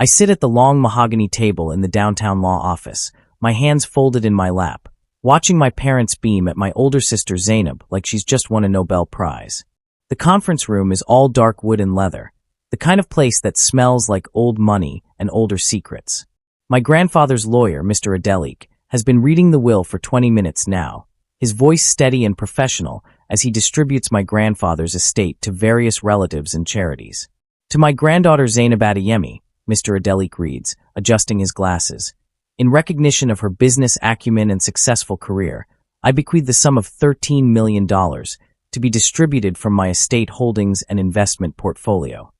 I sit at the long mahogany table in the downtown law office, my hands folded in my lap, watching my parents beam at my older sister Zainab like she's just won a Nobel Prize. The conference room is all dark wood and leather, the kind of place that smells like old money and older secrets. My grandfather's lawyer, Mr. Adelik, has been reading the will for 20 minutes now, his voice steady and professional as he distributes my grandfather's estate to various relatives and charities. To my granddaughter Zainab Adeyemi, Mr. Adelik reads, adjusting his glasses, in recognition of her business acumen and successful career, I bequeath the sum of $13 million to be distributed from my estate holdings and investment portfolio.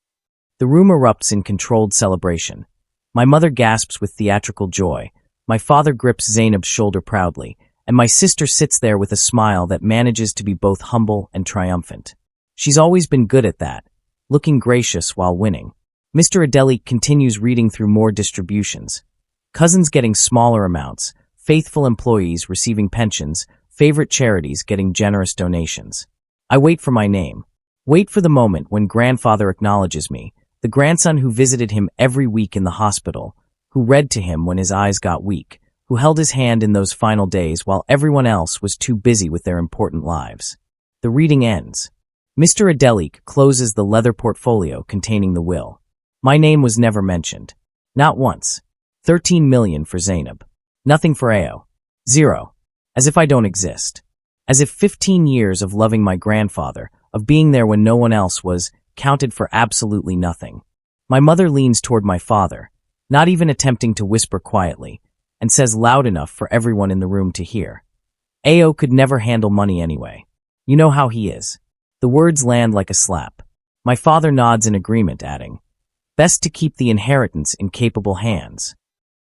The room erupts in controlled celebration. My mother gasps with theatrical joy, my father grips Zainab's shoulder proudly, and my sister sits there with a smile that manages to be both humble and triumphant. She's always been good at that, looking gracious while winning. Mr. Adelik continues reading through more distributions. Cousins getting smaller amounts, faithful employees receiving pensions, favorite charities getting generous donations. I wait for my name. Wait for the moment when grandfather acknowledges me, the grandson who visited him every week in the hospital, who read to him when his eyes got weak, who held his hand in those final days while everyone else was too busy with their important lives. The reading ends. Mr. Adelik closes the leather portfolio containing the will. My name was never mentioned. Not once. 13 million for Zainab. Nothing for Ao. 0. As if I don't exist. As if 15 years of loving my grandfather, of being there when no one else was, counted for absolutely nothing. My mother leans toward my father, not even attempting to whisper quietly, and says loud enough for everyone in the room to hear. Ao could never handle money anyway. You know how he is. The words land like a slap. My father nods in agreement, adding, best to keep the inheritance in capable hands.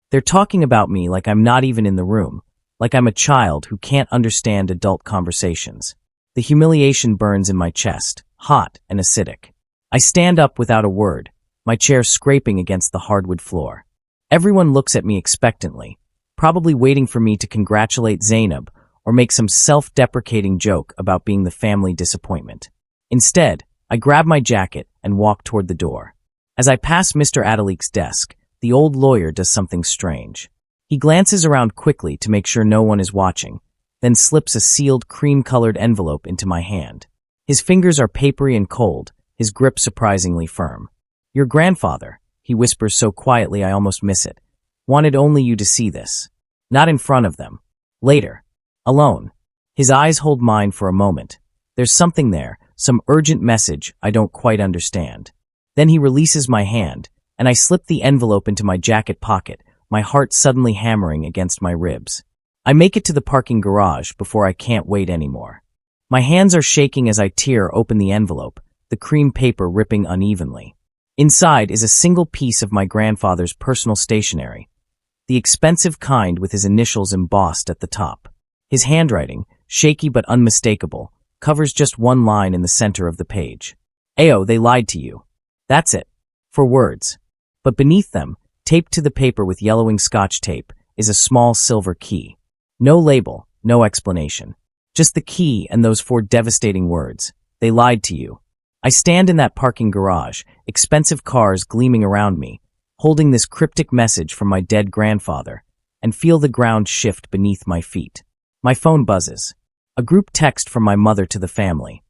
They're talking about me like I'm not even in the room, like I'm a child who can't understand adult conversations. The humiliation burns in my chest, hot and acidic. I stand up without a word, my chair scraping against the hardwood floor. Everyone looks at me expectantly, probably waiting for me to congratulate Zainab or make some self-deprecating joke about being the family disappointment. Instead, I grab my jacket and walk toward the door. As I pass Mr. Adelik's desk, the old lawyer does something strange. He glances around quickly to make sure no one is watching, then slips a sealed cream-colored envelope into my hand. His fingers are papery and cold, his grip surprisingly firm. Your grandfather, he whispers so quietly I almost miss it, wanted only you to see this. Not in front of them. Later. Alone. His eyes hold mine for a moment. There's something there, some urgent message I don't quite understand. Then he releases my hand, and I slip the envelope into my jacket pocket, my heart suddenly hammering against my ribs. I make it to the parking garage before I can't wait anymore. My hands are shaking as I tear open the envelope, the cream paper ripping unevenly. Inside is a single piece of my grandfather's personal stationery, the expensive kind with his initials embossed at the top. His handwriting, shaky but unmistakable, covers just one line in the center of the page. Ao, they lied to you. That's it. 4 words. But beneath them, taped to the paper with yellowing Scotch tape, is a small silver key. No label, no explanation. Just the key and those 4 devastating words. They lied to you. I stand in that parking garage, expensive cars gleaming around me, holding this cryptic message from my dead grandfather, and feel the ground shift beneath my feet. My phone buzzes. A group text from my mother to the family.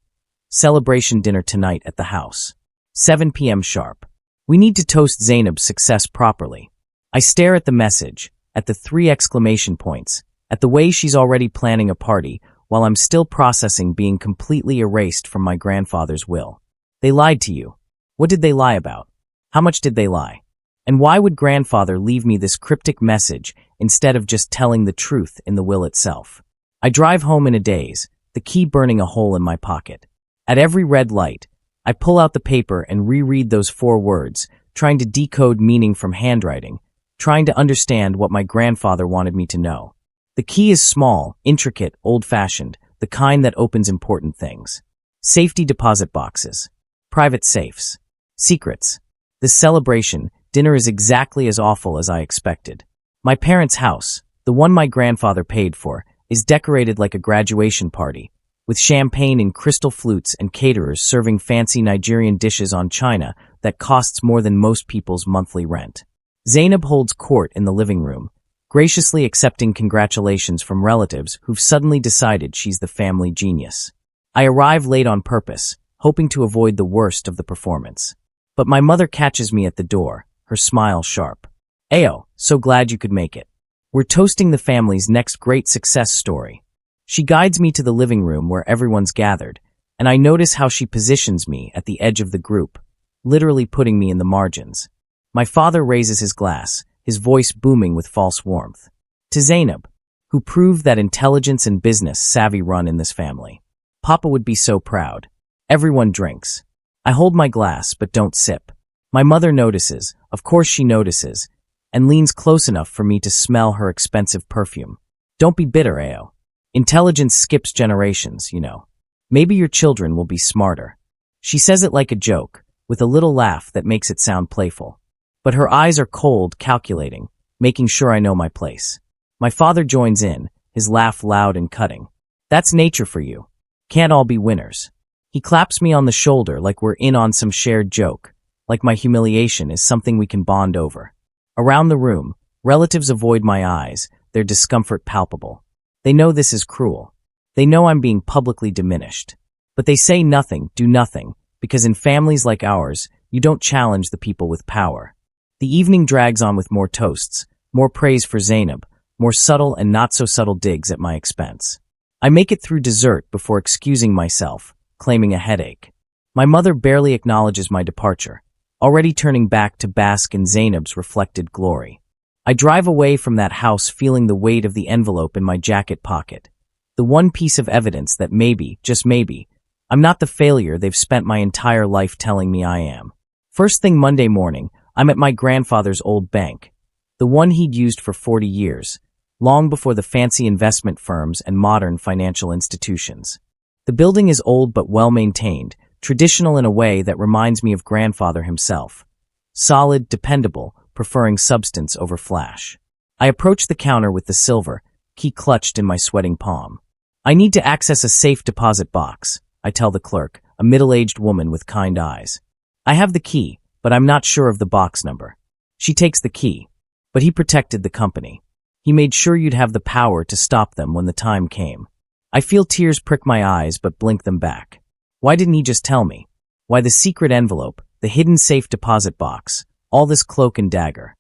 Celebration dinner tonight at the house. 7 p.m. sharp. We need to toast Zainab's success properly. I stare at the message, at the 3 exclamation points, at the way she's already planning a party, while I'm still processing being completely erased from my grandfather's will. They lied to you. What did they lie about? How much did they lie? And why would grandfather leave me this cryptic message instead of just telling the truth in the will itself? I drive home in a daze, the key burning a hole in my pocket. At every red light, I pull out the paper and reread those 4 words, trying to decode meaning from handwriting, trying to understand what my grandfather wanted me to know. The key is small, intricate, old-fashioned, the kind that opens important things. Safety deposit boxes. Private safes. Secrets. This celebration, dinner is exactly as awful as I expected. My parents' house, the one my grandfather paid for, is decorated like a graduation party, with champagne in crystal flutes and caterers serving fancy Nigerian dishes on china that costs more than most people's monthly rent. Zainab holds court in the living room, graciously accepting congratulations from relatives who've suddenly decided she's the family genius. I arrive late on purpose, hoping to avoid the worst of the performance. But my mother catches me at the door, her smile sharp. "Ayo, so glad you could make it. We're toasting the family's next great success story." She guides me to the living room where everyone's gathered, and I notice how she positions me at the edge of the group, literally putting me in the margins. My father raises his glass, his voice booming with false warmth. "To Zainab, who proved that intelligence and business savvy run in this family. Papa would be so proud." Everyone drinks. I hold my glass but don't sip. My mother notices, of course she notices, and leans close enough for me to smell her expensive perfume. "Don't be bitter, Ao. Intelligence skips generations, you know. Maybe your children will be smarter." She says it like a joke, with a little laugh that makes it sound playful. But her eyes are cold, calculating, making sure I know my place. My father joins in, his laugh loud and cutting. "That's nature for you. Can't all be winners." He claps me on the shoulder like we're in on some shared joke, like my humiliation is something we can bond over. Around the room, relatives avoid my eyes, their discomfort palpable. They know this is cruel. They know I'm being publicly diminished. But they say nothing, do nothing, because in families like ours, you don't challenge the people with power. The evening drags on with more toasts, more praise for Zainab, more subtle and not-so-subtle digs at my expense. I make it through dessert before excusing myself, claiming a headache. My mother barely acknowledges my departure, already turning back to bask in Zainab's reflected glory. I drive away from that house feeling the weight of the envelope in my jacket pocket. The one piece of evidence that maybe, just maybe, I'm not the failure they've spent my entire life telling me I am. First thing Monday morning, I'm at my grandfather's old bank, the one he'd used for 40 years, long before the fancy investment firms and modern financial institutions. The building is old but well-maintained, traditional in a way that reminds me of grandfather himself. Solid, dependable, preferring substance over flash. I approach the counter with the silver, key clutched in my sweating palm. "I need to access a safe deposit box," I tell the clerk, a middle-aged woman with kind eyes. "I have the key, but I'm not sure of the box number." She takes the key. But he protected the company. He made sure you'd have the power to stop them when the time came. I feel tears prick my eyes but blink them back. Why didn't he just tell me? Why the secret envelope, the hidden safe deposit box, all this cloak and dagger?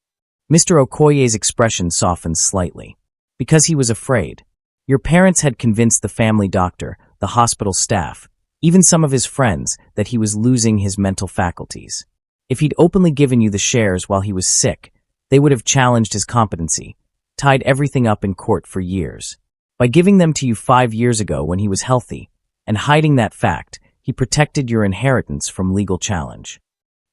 Mr. Okoye's expression softens slightly. Because he was afraid. Your parents had convinced the family doctor, the hospital staff, even some of his friends, that he was losing his mental faculties. If he'd openly given you the shares while he was sick, they would have challenged his competency, tied everything up in court for years. By giving them to you 5 years ago when he was healthy, and hiding that fact, he protected your inheritance from legal challenge.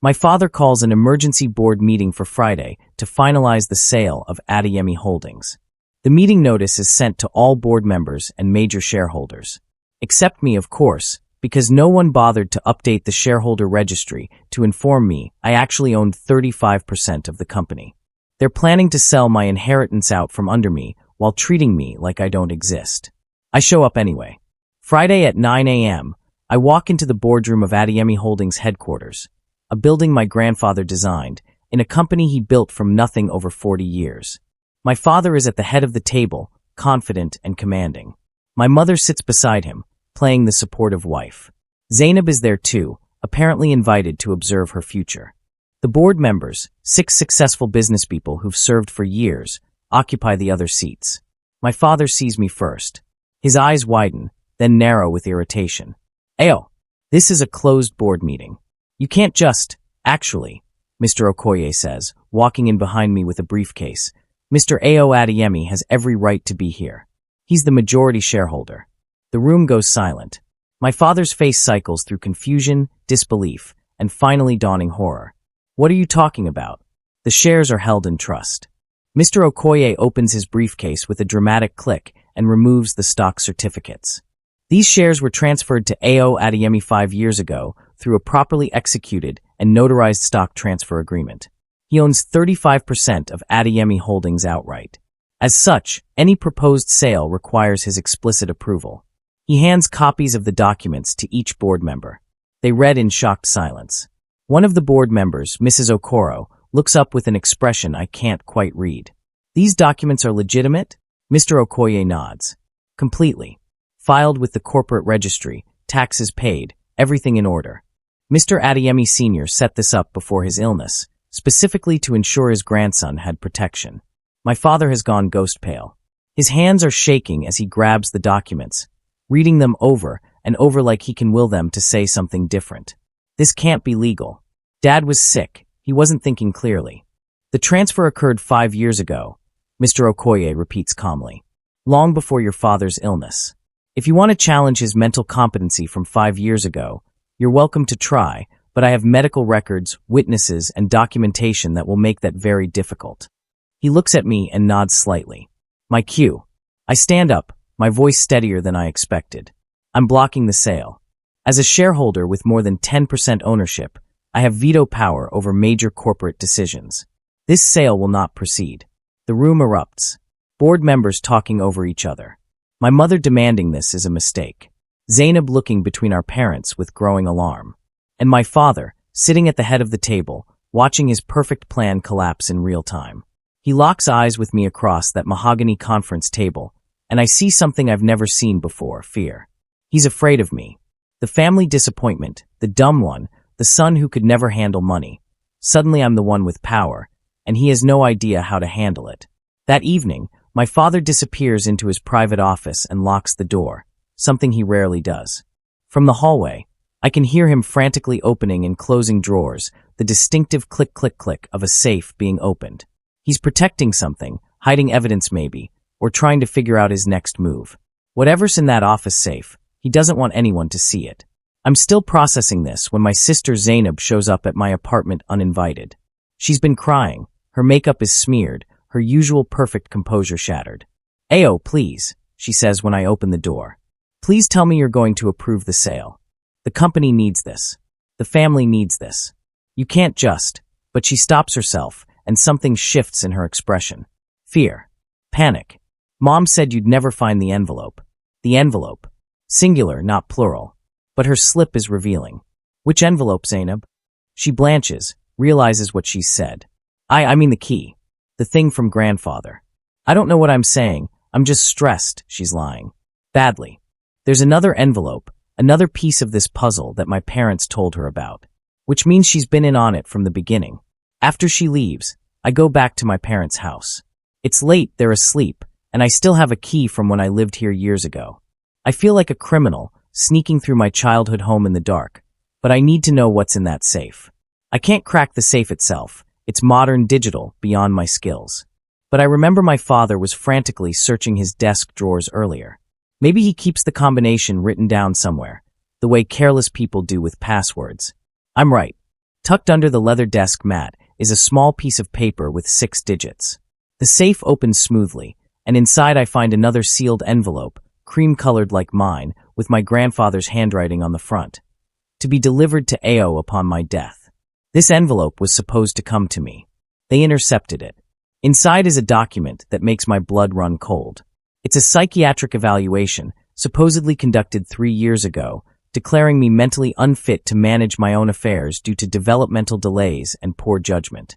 My father calls an emergency board meeting for Friday to finalize the sale of Adeyemi Holdings. The meeting notice is sent to all board members and major shareholders. Except me, of course, because no one bothered to update the shareholder registry to inform me I actually owned 35% of the company. They're planning to sell my inheritance out from under me while treating me like I don't exist. I show up anyway. Friday at 9 a.m., I walk into the boardroom of Adeyemi Holdings headquarters, a building my grandfather designed, in a company he built from nothing over 40 years. My father is at the head of the table, confident and commanding. My mother sits beside him, playing the supportive wife. Zainab is there too, apparently invited to observe her future. The board members, 6 successful businesspeople who've served for years, occupy the other seats. My father sees me first. His eyes widen, then narrow with irritation. "Ayo, this is a closed board meeting. You can't just..." "Actually," Mr. Okoye says, walking in behind me with a briefcase, "Mr. Ao Adeyemi has every right to be here. He's the majority shareholder." The room goes silent. My father's face cycles through confusion, disbelief, and finally dawning horror. "What are you talking about? The shares are held in trust." Mr. Okoye opens his briefcase with a dramatic click and removes the stock certificates. These shares were transferred to Ao Adeyemi 5 years ago through a properly executed and notarized stock transfer agreement. He owns 35% of Adeyemi Holdings outright. As such, any proposed sale requires his explicit approval. He hands copies of the documents to each board member. They read in shocked silence. One of the board members, Mrs. Okoro, looks up with an expression I can't quite read. These documents are legitimate? Mr. Okoye nods. Completely. Filed with the corporate registry, taxes paid, everything in order. Mr. Adeyemi Sr. set this up before his illness, specifically to ensure his grandson had protection. My father has gone ghost pale. His hands are shaking as he grabs the documents, reading them over and over like he can will them to say something different. This can't be legal. Dad was sick. He wasn't thinking clearly. The transfer occurred 5 years ago, Mr. Okoye repeats calmly. Long before your father's illness. If you want to challenge his mental competency from 5 years ago, you're welcome to try, but I have medical records, witnesses, and documentation that will make that very difficult. He looks at me and nods slightly. My cue. I stand up, my voice steadier than I expected. I'm blocking the sale. As a shareholder with more than 10% ownership, I have veto power over major corporate decisions. This sale will not proceed. The room erupts. Board members talking over each other. My mother demanding this is a mistake. Zainab looking between our parents with growing alarm. And my father, sitting at the head of the table, watching his perfect plan collapse in real time. He locks eyes with me across that mahogany conference table, and I see something I've never seen before, fear. He's afraid of me. The family disappointment, the dumb one, the son who could never handle money. Suddenly I'm the one with power, and he has no idea how to handle it. That evening, my father disappears into his private office and locks the door, something he rarely does. From the hallway, I can hear him frantically opening and closing drawers, the distinctive click-click-click of a safe being opened. He's protecting something, hiding evidence maybe, or trying to figure out his next move. Whatever's in that office safe, he doesn't want anyone to see it. I'm still processing this when my sister Zainab shows up at my apartment uninvited. She's been crying, her makeup is smeared, her usual perfect composure shattered. "Ayo, please," she says when I open the door. "Please tell me you're going to approve the sale. The company needs this. The family needs this. You can't just..." But she stops herself, and something shifts in her expression. Fear. Panic. "Mom said you'd never find the envelope." The envelope. Singular, not plural. But her slip is revealing. "Which envelope, Zainab?" She blanches, realizes what she's said. I mean the key. The thing from grandfather. "I don't know what I'm saying. I'm just stressed," she's lying. Badly. There's another envelope, another piece of this puzzle that my parents told her about. Which means she's been in on it from the beginning. After she leaves, I go back to my parents' house. It's late, they're asleep, and I still have a key from when I lived here years ago. I feel like a criminal, sneaking through my childhood home in the dark, but I need to know what's in that safe. I can't crack the safe itself. It's modern digital, beyond my skills. But I remember my father was frantically searching his desk drawers earlier. Maybe he keeps the combination written down somewhere, the way careless people do with passwords. I'm right. Tucked under the leather desk mat is a small piece of paper with 6 digits. The safe opens smoothly, and inside I find another sealed envelope, cream-colored like mine, with my grandfather's handwriting on the front. To be delivered to Ao upon my death. This envelope was supposed to come to me. They intercepted it. Inside is a document that makes my blood run cold. It's a psychiatric evaluation, supposedly conducted 3 years ago, declaring me mentally unfit to manage my own affairs due to developmental delays and poor judgment.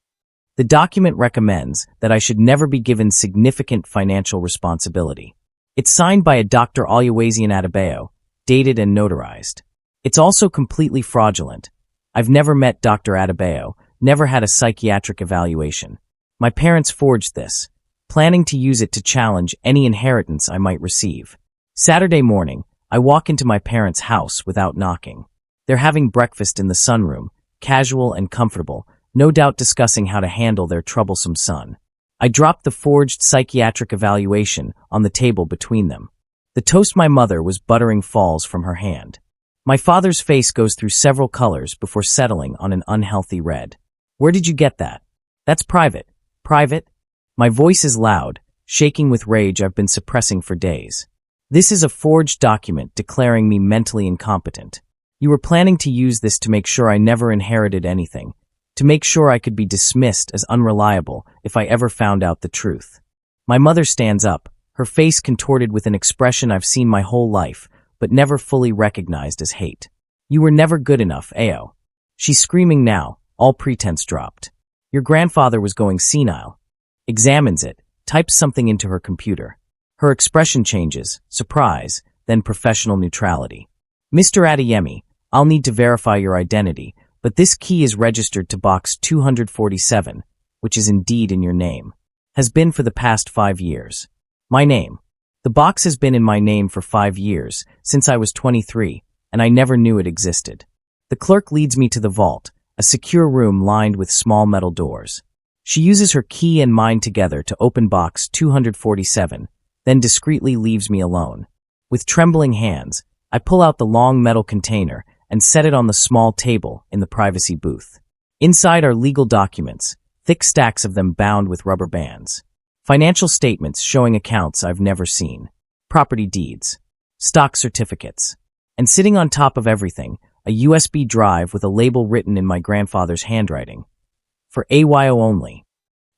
The document recommends that I should never be given significant financial responsibility. It's signed by a Dr. Oluwaseun Adebayo, dated and notarized. It's also completely fraudulent. I've never met Dr. Adebayo, never had a psychiatric evaluation. My parents forged this, planning to use it to challenge any inheritance I might receive. Saturday morning, I walk into my parents' house without knocking. They're having breakfast in the sunroom, casual and comfortable, no doubt discussing how to handle their troublesome son. I drop the forged psychiatric evaluation on the table between them. The toast my mother was buttering falls from her hand. My father's face goes through several colors before settling on an unhealthy red. "Where did you get that?" "That's private." "Private?" My voice is loud, shaking with rage I've been suppressing for days. "This is a forged document declaring me mentally incompetent. You were planning to use this to make sure I never inherited anything, to make sure I could be dismissed as unreliable if I ever found out the truth." My mother stands up, her face contorted with an expression I've seen my whole life, but never fully recognized as hate. "You were never good enough, Ao." She's screaming now, all pretense dropped. Your grandfather was going senile. Examines it, types something into her computer. Her expression changes, surprise, then professional neutrality. Mr. Adeyemi, I'll need to verify your identity, but this key is registered to box 247, which is indeed in your name. Has been for the past 5 years. My name. The box has been in my name for 5 years, since I was 23, and I never knew it existed. The clerk leads me to the vault, a secure room lined with small metal doors. She uses her key and mine together to open box 247, then discreetly leaves me alone. With trembling hands, I pull out the long metal container and set it on the small table in the privacy booth. Inside are legal documents, thick stacks of them bound with rubber bands. Financial statements showing accounts I've never seen. Property deeds. Stock certificates. And sitting on top of everything, a USB drive with a label written in my grandfather's handwriting. For AYO only.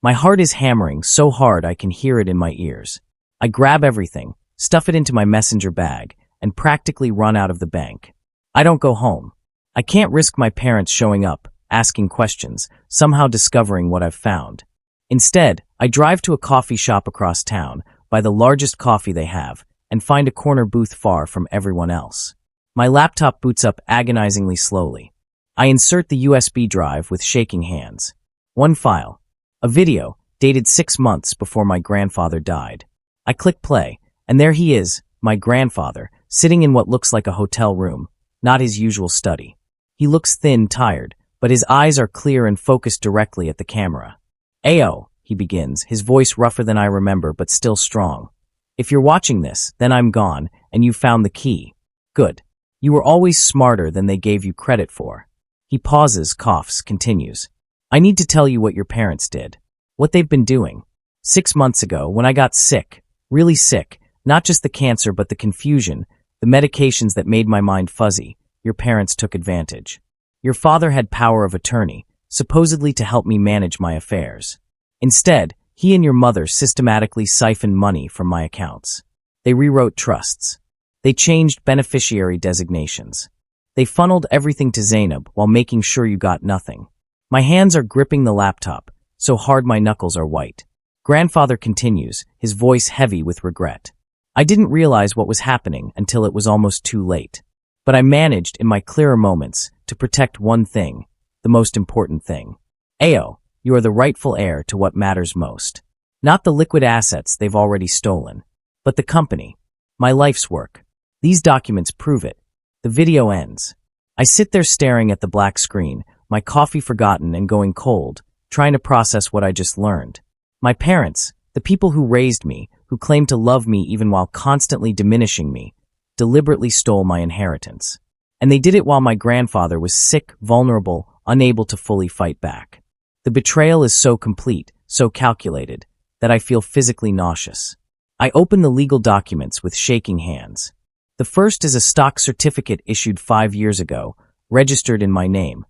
My heart is hammering so hard I can hear it in my ears. I grab everything, stuff it into my messenger bag, and practically run out of the bank. I don't go home. I can't risk my parents showing up, asking questions, somehow discovering what I've found. Instead, I drive to a coffee shop across town, buy the largest coffee they have, and find a corner booth far from everyone else. My laptop boots up agonizingly slowly. I insert the USB drive with shaking hands. One file. A video, dated 6 months before my grandfather died. I click play, and there he is, my grandfather, sitting in what looks like a hotel room, not his usual study. He looks thin, tired, but his eyes are clear and focused directly at the camera. "Ayo," he begins, his voice rougher than I remember but still strong. "If you're watching this, then I'm gone, and you've found the key. Good. You were always smarter than they gave you credit for." He pauses, coughs, continues. "I need to tell you what your parents did. What they've been doing. 6 months ago, when I got sick, really sick, not just the cancer but the confusion, the medications that made my mind fuzzy, your parents took advantage. Your father had power of attorney, supposedly to help me manage my affairs. Instead, he and your mother systematically siphoned money from my accounts. They rewrote trusts. They changed beneficiary designations. They funneled everything to Zainab while making sure you got nothing. My hands are gripping the laptop, so hard my knuckles are white." Grandfather continues, his voice heavy with regret. "I didn't realize what was happening until it was almost too late. But I managed, in my clearer moments, to protect one thing, the most important thing. Ayo, you are the rightful heir to what matters most. Not the liquid assets they've already stolen, but the company. My life's work. These documents prove it." The video ends. I sit there staring at the black screen, my coffee forgotten and going cold, trying to process what I just learned. My parents, the people who raised me, who claimed to love me even while constantly diminishing me, deliberately stole my inheritance. And they did it while my grandfather was sick, vulnerable, unable to fully fight back. The betrayal is so complete, so calculated, that I feel physically nauseous. I open the legal documents with shaking hands. The first is a stock certificate issued 5 years ago, registered in my name.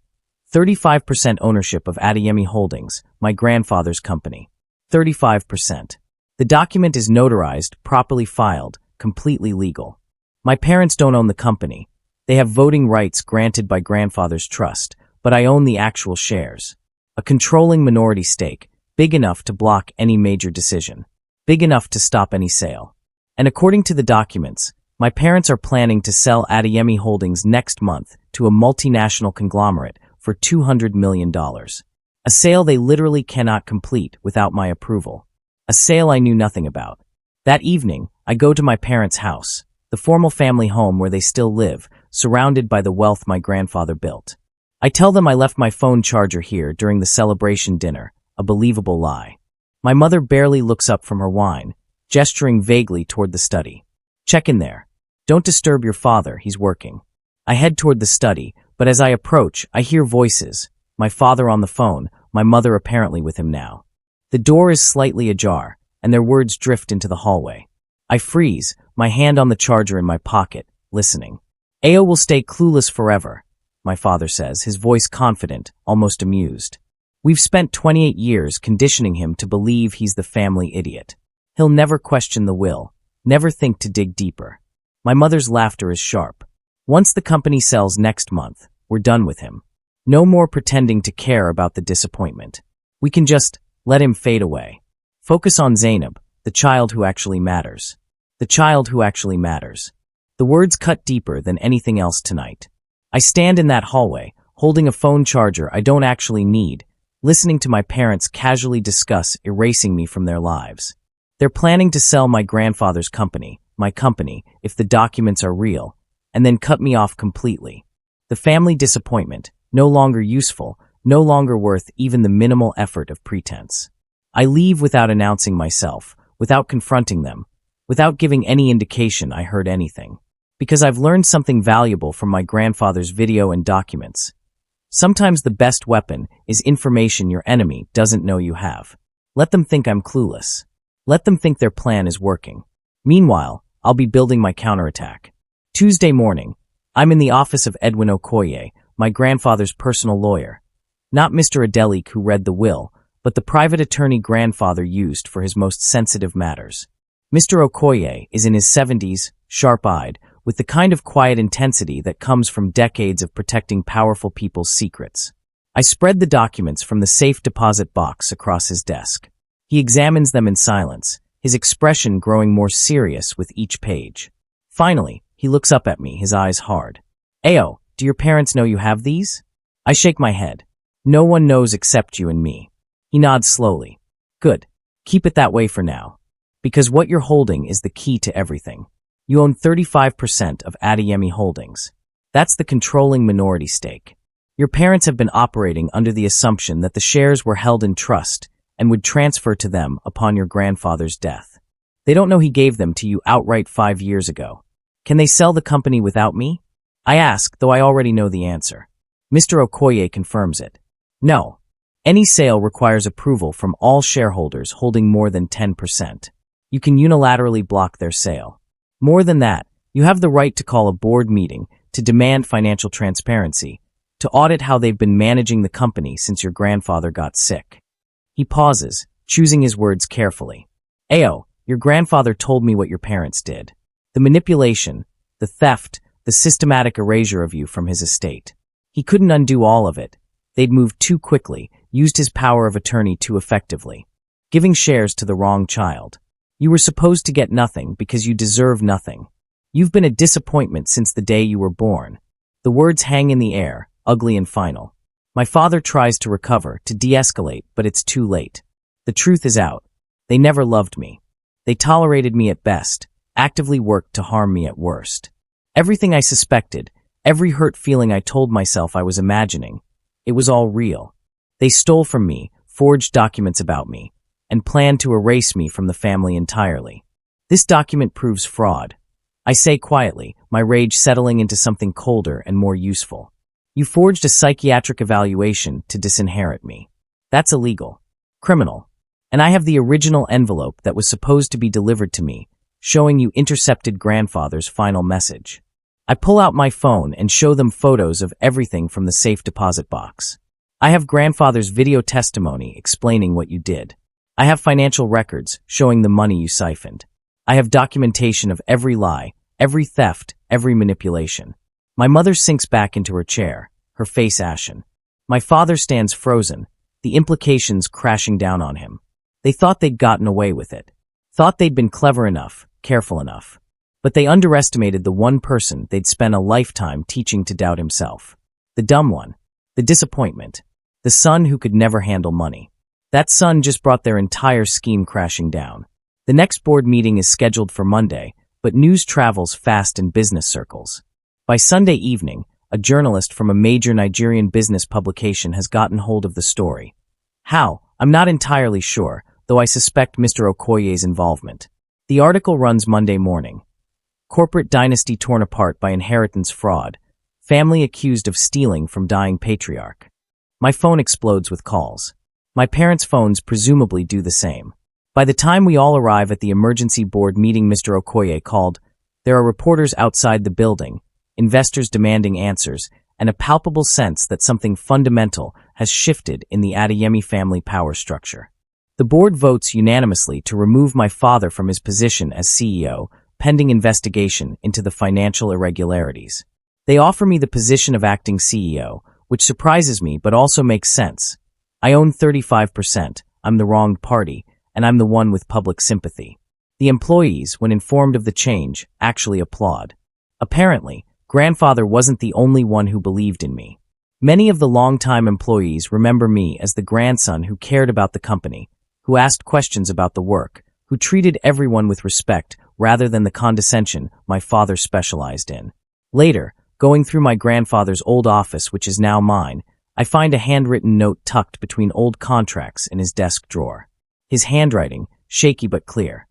35% ownership of Adeyemi Holdings, my grandfather's company. 35%. The document is notarized, properly filed, completely legal. My parents don't own the company. They have voting rights granted by grandfather's trust, but I own the actual shares. A controlling minority stake, big enough to block any major decision. Big enough to stop any sale. And according to the documents, my parents are planning to sell Adeyemi Holdings next month to a multinational conglomerate for $200 million. A sale they literally cannot complete without my approval. A sale I knew nothing about. That evening, I go to my parents' house, the formal family home where they still live, surrounded by the wealth my grandfather built. I tell them I left my phone charger here during the celebration dinner, a believable lie. My mother barely looks up from her wine, gesturing vaguely toward the study. "Check in there. Don't disturb your father, he's working." I head toward the study, but as I approach, I hear voices. My father on the phone, my mother apparently with him now. The door is slightly ajar, and their words drift into the hallway. I freeze, my hand on the charger in my pocket, listening. "Ayo will stay clueless forever," my father says, his voice confident, almost amused. "We've spent 28 years conditioning him to believe he's the family idiot. He'll never question the will, never think to dig deeper." My mother's laughter is sharp. "Once the company sells next month, we're done with him. No more pretending to care about the disappointment. We can just let him fade away. Focus on Zainab, the child who actually matters. The child who actually matters. The words cut deeper than anything else tonight. I stand in that hallway, holding a phone charger I don't actually need, listening to my parents casually discuss erasing me from their lives. They're planning to sell my grandfather's company, my company, if the documents are real, and then cut me off completely. The family disappointment, no longer useful, no longer worth even the minimal effort of pretense. I leave without announcing myself, without confronting them, without giving any indication I heard anything. Because I've learned something valuable from my grandfather's video and documents. Sometimes the best weapon is information your enemy doesn't know you have. Let them think I'm clueless. Let them think their plan is working. Meanwhile, I'll be building my counterattack. Tuesday morning, I'm in the office of Edwin Okoye, my grandfather's personal lawyer. Not Mr. Adelik who read the will, but the private attorney grandfather used for his most sensitive matters. Mr. Okoye is in his 70s, sharp-eyed, with the kind of quiet intensity that comes from decades of protecting powerful people's secrets. I spread the documents from the safe deposit box across his desk. He examines them in silence, his expression growing more serious with each page. Finally, he looks up at me, his eyes hard. "Ayo, do your parents know you have these?" I shake my head. "No one knows except you and me." He nods slowly. "Good. Keep it that way for now. Because what you're holding is the key to everything. You own 35% of Adeyemi Holdings. That's the controlling minority stake. Your parents have been operating under the assumption that the shares were held in trust and would transfer to them upon your grandfather's death. They don't know he gave them to you outright 5 years ago. Can they sell the company without me? I ask, though I already know the answer. Mr. Okoye confirms it. No. Any sale requires approval from all shareholders holding more than 10%. You can unilaterally block their sale. More than that, you have the right to call a board meeting to demand financial transparency, to audit how they've been managing the company since your grandfather got sick. He pauses, choosing his words carefully. Ayo, your grandfather told me what your parents did. The manipulation, the theft, the systematic erasure of you from his estate. He couldn't undo all of it. They'd moved too quickly, used his power of attorney too effectively. Giving shares to the wrong child. You were supposed to get nothing because you deserve nothing. You've been a disappointment since the day you were born. The words hang in the air, ugly and final. My father tries to recover, to de-escalate, but it's too late. The truth is out. They never loved me. They tolerated me at best, actively worked to harm me at worst. Everything I suspected, every hurt feeling I told myself I was imagining, it was all real. They stole from me, forged documents about me, and planned to erase me from the family entirely. This document proves fraud. I say quietly, my rage settling into something colder and more useful. You forged a psychiatric evaluation to disinherit me. That's illegal. Criminal. And I have the original envelope that was supposed to be delivered to me, showing you intercepted grandfather's final message. I pull out my phone and show them photos of everything from the safe deposit box. I have grandfather's video testimony explaining what you did. I have financial records showing the money you siphoned. I have documentation of every lie, every theft, every manipulation. My mother sinks back into her chair, her face ashen. My father stands frozen, the implications crashing down on him. They thought they'd gotten away with it. Thought they'd been clever enough, careful enough. But they underestimated the one person they'd spent a lifetime teaching to doubt himself. The dumb one. The disappointment. The son who could never handle money. That son just brought their entire scheme crashing down. The next board meeting is scheduled for Monday, but news travels fast in business circles. By Sunday evening, a journalist from a major Nigerian business publication has gotten hold of the story. How? I'm not entirely sure, though I suspect Mr. Okoye's involvement. The article runs Monday morning. Corporate dynasty torn apart by inheritance fraud. Family accused of stealing from dying patriarch. My phone explodes with calls. My parents' phones presumably do the same. By the time we all arrive at the emergency board meeting Mr. Okoye called, there are reporters outside the building, investors demanding answers, and a palpable sense that something fundamental has shifted in the Adeyemi family power structure. The board votes unanimously to remove my father from his position as CEO, pending investigation into the financial irregularities. They offer me the position of acting CEO, which surprises me but also makes sense. I own 35%, I'm the wronged party, and I'm the one with public sympathy. The employees, when informed of the change, actually applaud. Apparently, grandfather wasn't the only one who believed in me. Many of the longtime employees remember me as the grandson who cared about the company, who asked questions about the work, who treated everyone with respect rather than the condescension my father specialized in. Later, going through my grandfather's old office, which is now mine, I find a handwritten note tucked between old contracts in his desk drawer. His handwriting, shaky but clear.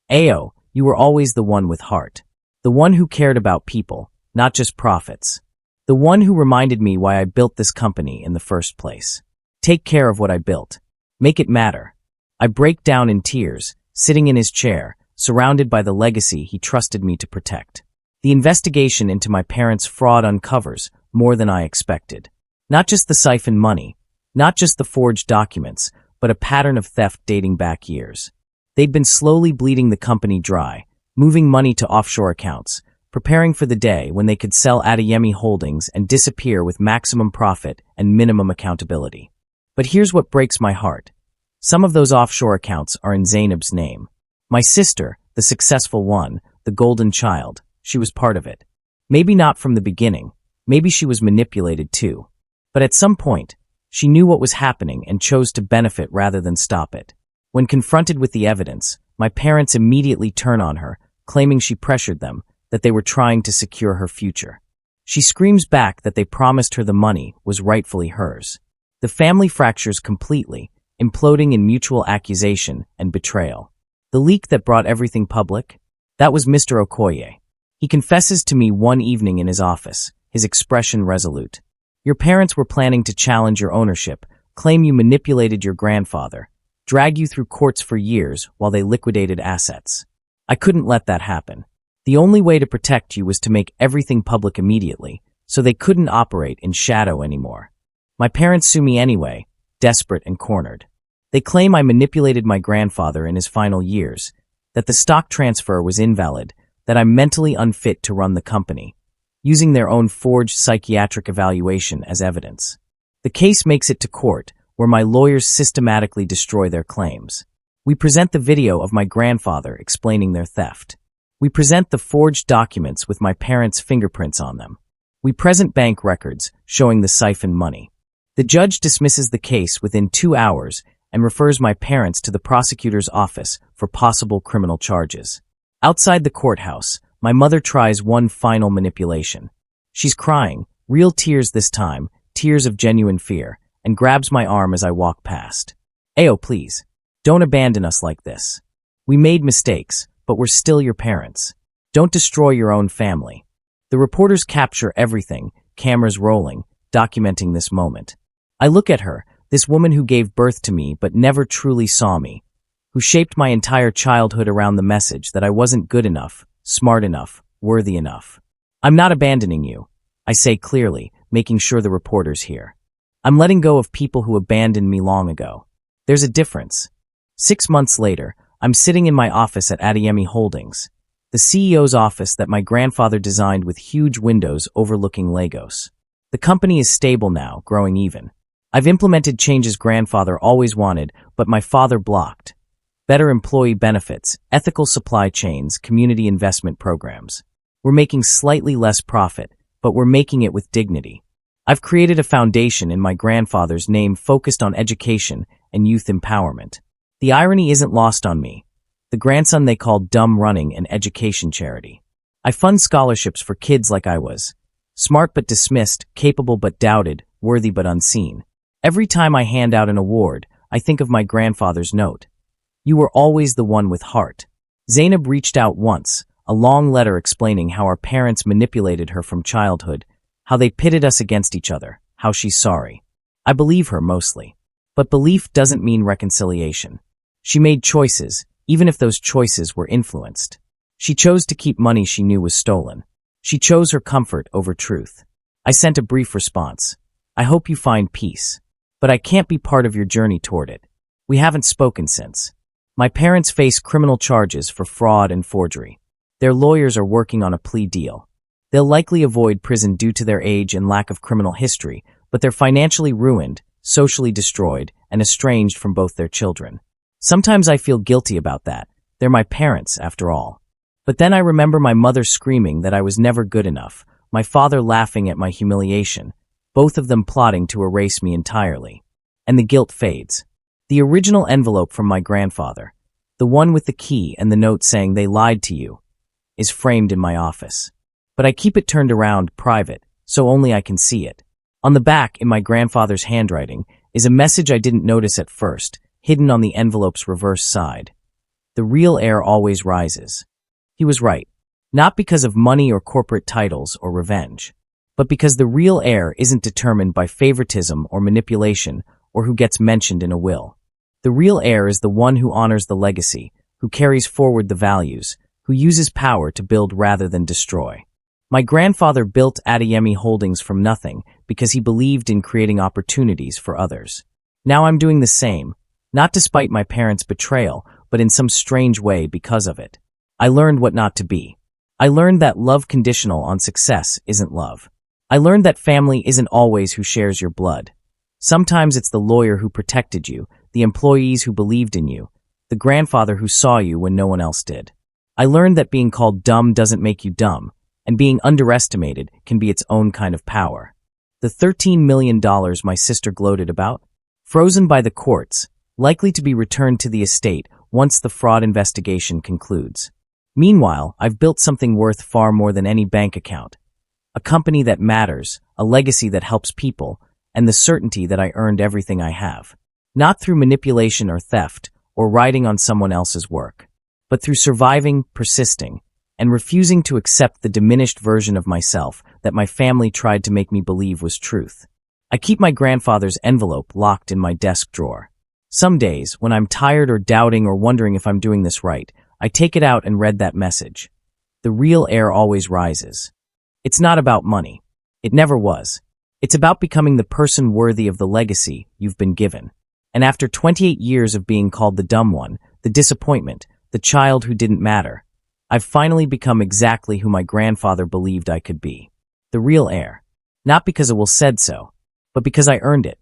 Ayo, you were always the one with heart. The one who cared about people, not just profits. The one who reminded me why I built this company in the first place. Take care of what I built. Make it matter. I break down in tears, sitting in his chair, surrounded by the legacy he trusted me to protect. The investigation into my parents' fraud uncovers more than I expected. Not just the siphoned money, not just the forged documents, but a pattern of theft dating back years. They'd been slowly bleeding the company dry, moving money to offshore accounts, preparing for the day when they could sell Adeyemi Holdings and disappear with maximum profit and minimum accountability. But here's what breaks my heart. Some of those offshore accounts are in Zainab's name. My sister, the successful one, the golden child, she was part of it. Maybe not from the beginning, maybe she was manipulated too. But at some point, she knew what was happening and chose to benefit rather than stop it. When confronted with the evidence, my parents immediately turn on her, claiming she pressured them, that they were trying to secure her future. She screams back that they promised her the money was rightfully hers. The family fractures completely, imploding in mutual accusation and betrayal. The leak that brought everything public? That was Mr. Okoye. He confesses to me one evening in his office, his expression resolute. Your parents were planning to challenge your ownership, claim you manipulated your grandfather, drag you through courts for years while they liquidated assets. I couldn't let that happen. The only way to protect you was to make everything public immediately, so they couldn't operate in shadow anymore. My parents sue me anyway, desperate and cornered. They claim I manipulated my grandfather in his final years, that the stock transfer was invalid, that I'm mentally unfit to run the company, using their own forged psychiatric evaluation as evidence. The case makes it to court, where my lawyers systematically destroy their claims. We present the video of my grandfather explaining their theft. We present the forged documents with my parents' fingerprints on them. We present bank records showing the siphoned money. The judge dismisses the case within 2 hours and refers my parents to the prosecutor's office for possible criminal charges. Outside the courthouse, my mother tries one final manipulation. She's crying, real tears this time, tears of genuine fear, and grabs my arm as I walk past. Ayo, please, don't abandon us like this. We made mistakes, but we're still your parents. Don't destroy your own family. The reporters capture everything, cameras rolling, documenting this moment. I look at her, this woman who gave birth to me but never truly saw me, who shaped my entire childhood around the message that I wasn't good enough, smart enough, worthy enough. I'm not abandoning you, I say clearly, making sure the reporters hear. I'm letting go of people who abandoned me long ago. There's a difference. 6 months later, I'm sitting in my office at Adeyemi Holdings, the CEO's office that my grandfather designed with huge windows overlooking Lagos. The company is stable now, growing even. I've implemented changes grandfather always wanted, but my father blocked. Better employee benefits, ethical supply chains, community investment programs. We're making slightly less profit, but we're making it with dignity. I've created a foundation in my grandfather's name focused on education and youth empowerment. The irony isn't lost on me. The grandson they call dumb running an education charity. I fund scholarships for kids like I was. Smart but dismissed, capable but doubted, worthy but unseen. Every time I hand out an award, I think of my grandfather's note. You were always the one with heart. Zainab reached out once, a long letter explaining how our parents manipulated her from childhood, how they pitted us against each other, how she's sorry. I believe her mostly. But belief doesn't mean reconciliation. She made choices, even if those choices were influenced. She chose to keep money she knew was stolen. She chose her comfort over truth. I sent a brief response. I hope you find peace. But I can't be part of your journey toward it. We haven't spoken since. My parents face criminal charges for fraud and forgery. Their lawyers are working on a plea deal. They'll likely avoid prison due to their age and lack of criminal history, but they're financially ruined, socially destroyed, and estranged from both their children. Sometimes I feel guilty about that. They're my parents, after all. But then I remember my mother screaming that I was never good enough, my father laughing at my humiliation, both of them plotting to erase me entirely. And the guilt fades. The original envelope from my grandfather, the one with the key and the note saying they lied to you, is framed in my office. But I keep it turned around, private, so only I can see it. On the back, in my grandfather's handwriting, is a message I didn't notice at first, hidden on the envelope's reverse side. The real heir always rises. He was right. Not because of money or corporate titles or revenge, but because the real heir isn't determined by favoritism or manipulation or who gets mentioned in a will. The real heir is the one who honors the legacy, who carries forward the values, who uses power to build rather than destroy. My grandfather built Adeyemi Holdings from nothing because he believed in creating opportunities for others. Now I'm doing the same, not despite my parents' betrayal, but in some strange way because of it. I learned what not to be. I learned that love conditional on success isn't love. I learned that family isn't always who shares your blood. Sometimes it's the lawyer who protected you, the employees who believed in you, the grandfather who saw you when no one else did. I learned that being called dumb doesn't make you dumb, and being underestimated can be its own kind of power. The $13 million my sister gloated about? Frozen by the courts, likely to be returned to the estate once the fraud investigation concludes. Meanwhile, I've built something worth far more than any bank account. A company that matters, a legacy that helps people, and the certainty that I earned everything I have. Not through manipulation or theft, or riding on someone else's work, but through surviving, persisting, and refusing to accept the diminished version of myself that my family tried to make me believe was truth. I keep my grandfather's envelope locked in my desk drawer. Some days, when I'm tired or doubting or wondering if I'm doing this right, I take it out and read that message. The real heir always rises. It's not about money. It never was. It's about becoming the person worthy of the legacy you've been given. And after 28 years of being called the dumb one, the disappointment, the child who didn't matter, I've finally become exactly who my grandfather believed I could be. The real heir. Not because it was said so, but because I earned it.